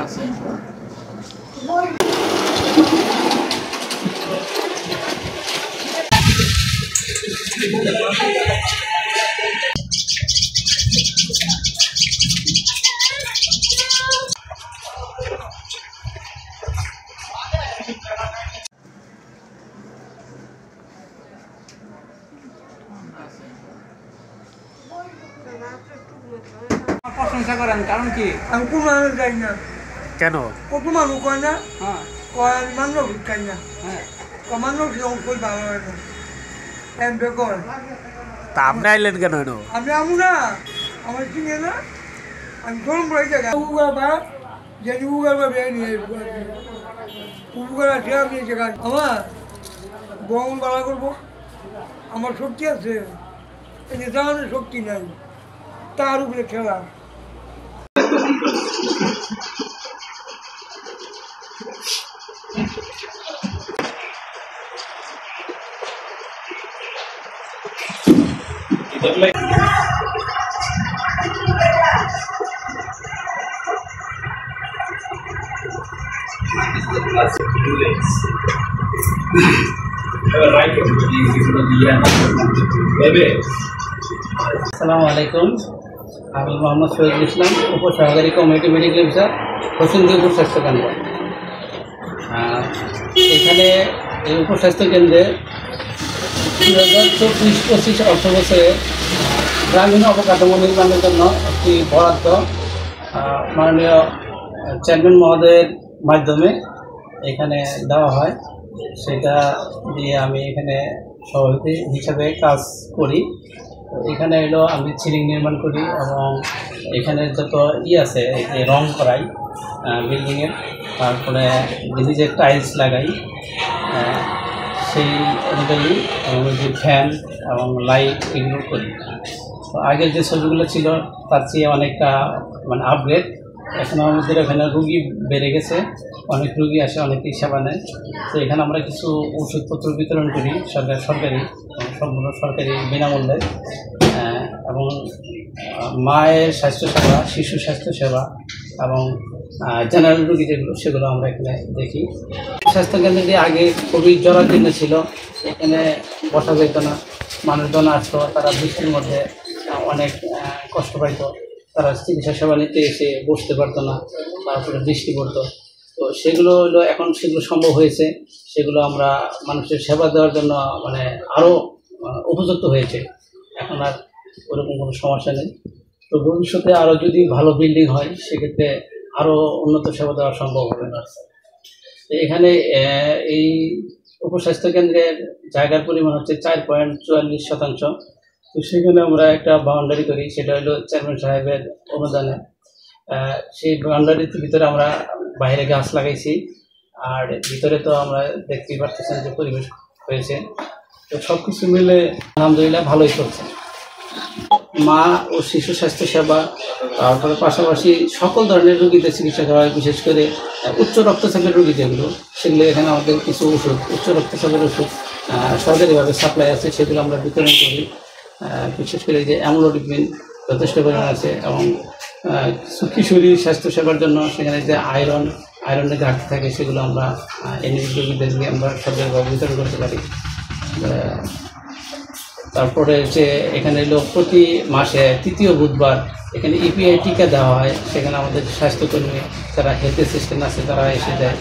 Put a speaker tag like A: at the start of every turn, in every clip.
A: আছে। প্রশংসা করেন কারণ কি?
B: আমি কোনো মানুষ যাই না।
C: কেন?
B: কত মানুষ কয় না,
A: হ্যাঁ
B: কয় মানুষ খাই না,
A: হ্যাঁ
B: মানুষ কই ভালো হয় না। এম বেকর
C: তা আপনি আইলেন কেন এনো?
B: আমি আমু না, আমার চিনে না, আমি গরম পড়ে জায়গা উগার বা যেটি উগার বা বেয়ে নিয়ে উগার আছে আপনি জায়গা আমার বঙ্গল বাড়া করবো, আমার শক্তি আছে, এই জানানোর শক্তি নাই, তার উপরে খেলা।
A: আসসালামু আলাইকুম, আমি মোহাম্মদ শহীদুল ইসলাম, উপসহকারী কমিউনিটি মেডিকেল অফিসার, হোসেনদি উপস্বাস্থ্য কেন্দ্র। এখানে এই উপস্বাস্থ্য কেন্দ্রে 2024-25 অর্থ বছরে গ্রামীণ অবকাঠামো নির্মাণের জন্য একটি বরাদ্দ মাননীয় চেয়ারম্যান মহোদয়ের মাধ্যমে এখানে দেওয়া হয়। সেটা দিয়ে আমি এখানে সভাপতি হিসাবে কাজ করি। এখানে এলো আমি সিলিং নির্মাণ করি এবং এখানে যত আছে রং করাই বিল্ডিংয়ের, তারপরে যে টাইলস লাগাই, সেই অনুযায়ী এবং যে ফ্যান এবং লাইট এগুলো করি। তো আগের যে ছবিগুলো ছিল তার চেয়ে অনেকটা মানে আপগ্রেড। এখন আমাদের এখানে রুগী বেড়ে গেছে, অনেক রুগী আসে, অনেকেই সেবা নেয়। তো এখানে আমরা কিছু ওষুধপত্র বিতরণ করি সরকারি সম্পূর্ণ সরকারি বিনামূল্যে, এবং মায়ের স্বাস্থ্যসেবা, শিশু স্বাস্থ্যসেবা এবং জেনারেল রুগী যেগুলো সেগুলো আমরা এখানে দেখি। স্বাস্থ্যকেন্দ্রটি আগে খুবই জরাজীর্ণ ছিল, এখানে বসা যেত না, মানুষজন আসতো, তারা বৃষ্টির মধ্যে অনেক কষ্ট পাইত, তারা চিকিৎসা সেবা নিতে এসে বসতে পারতো না, তারপরে বৃষ্টি পড়তো। তো সেগুলো হলো এখন সেগুলো সম্ভব হয়েছে, সেগুলো আমরা মানুষের সেবা দেওয়ার জন্য মানে আরও উপযুক্ত হয়েছে, এখন আর ওরকম কোনো সমস্যা নেই। তো ভবিষ্যতে আরও যদি ভালো বিল্ডিং হয় সেক্ষেত্রে আরও উন্নত সেবা দেওয়া সম্ভব হবে না। এখানে এই উপস্বাস্থ্য কেন্দ্রের জায়গার পরিমাণ হচ্ছে 4.44%। তো সেখানে আমরা একটা বাউন্ডারি করি, সেটা হলো চেয়ারম্যান সাহেবের অনুদানে। সেই বাউন্ডারির ভিতরে আমরা বাইরে গাছ লাগাইছি, আর ভিতরে তো আমরা দেখতেই পারতেছেন যে পরিবেশ হয়েছে। তো সব কিছু মিলে আলহামদুলিল্লাহ ভালোই চলছে। মা ও শিশু স্বাস্থ্য সেবা, তারপরে পাশাপাশি সকল ধরনের রোগীদের চিকিৎসা করা হয়, বিশেষ করে উচ্চ রক্তচাপের রোগী যেগুলো, সেগুলো এখানে আমাদের কিছু ওষুধ, উচ্চ রক্তচাপের ওষুধ সরকারিভাবে সাপ্লাই আছে, সেগুলো আমরা বিতরণ করি। বিশেষ করে যে অ্যামলোডিপিন যথেষ্ট পরিমাণ আছে, এবং কিশোরী স্বাস্থ্যসেবার জন্য সেখানে যে আয়রনের ঘাটতি থাকে সেগুলো আমরা এনএইচ রোগীদেরকে আমরা সরকারিভাবে বিতরণ করতে পারি। তারপরে যে এখানে এলো প্রতি মাসে 3য় বুধবার এখানে ইপিআই টিকা দেওয়া হয়, সেখানে আমাদের স্বাস্থ্যকর্মী যারা হেলথ অ্যাসিস্ট্যান্ট আছে তারা এসে দেয়।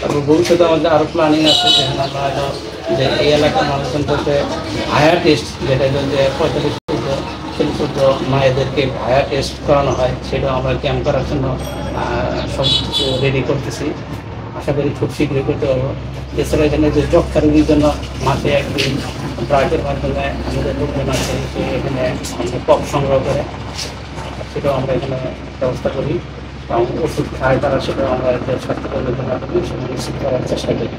A: তারপর ভবিষ্যতে আমাদের আরও প্ল্যানিং আছে, সেখানে আমরা হয়তো যে এই এলাকার মানুষজন করতে ভায়া টেস্ট, যেটা হলো যে 45-50 মায়েদেরকে ভায়া টেস্ট করানো হয়, সেটাও আমরা ক্যাম্প করার জন্য সব কিছু রেডি করতেছি, আশা করি খুব শীঘ্রই করতে পারবো। এছাড়া এখানে যে যক্ষা রোগীর জন্য মাসে একদিন ড্রাগের মাধ্যমে আমাদের লোকজন আছে, এখানে আমাদের পপ সংগ্রহ করে, সেটাও আমরা এখানে ব্যবস্থা করি, এবং ওষুধ খায় তারা, সেটাও আমরা স্বাস্থ্যকর্মীদের মাধ্যমে সেটা নিশ্চিত করার চেষ্টা করি।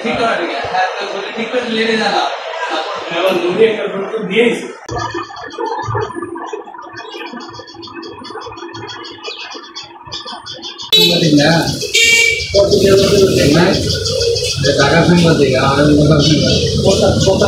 A: ঠিক করে হ্যাঁ ঠিক করে লেনে জানা তারপর দুধে একটা দিয়েছি না কত টাকা সাংবাদিক আর কথা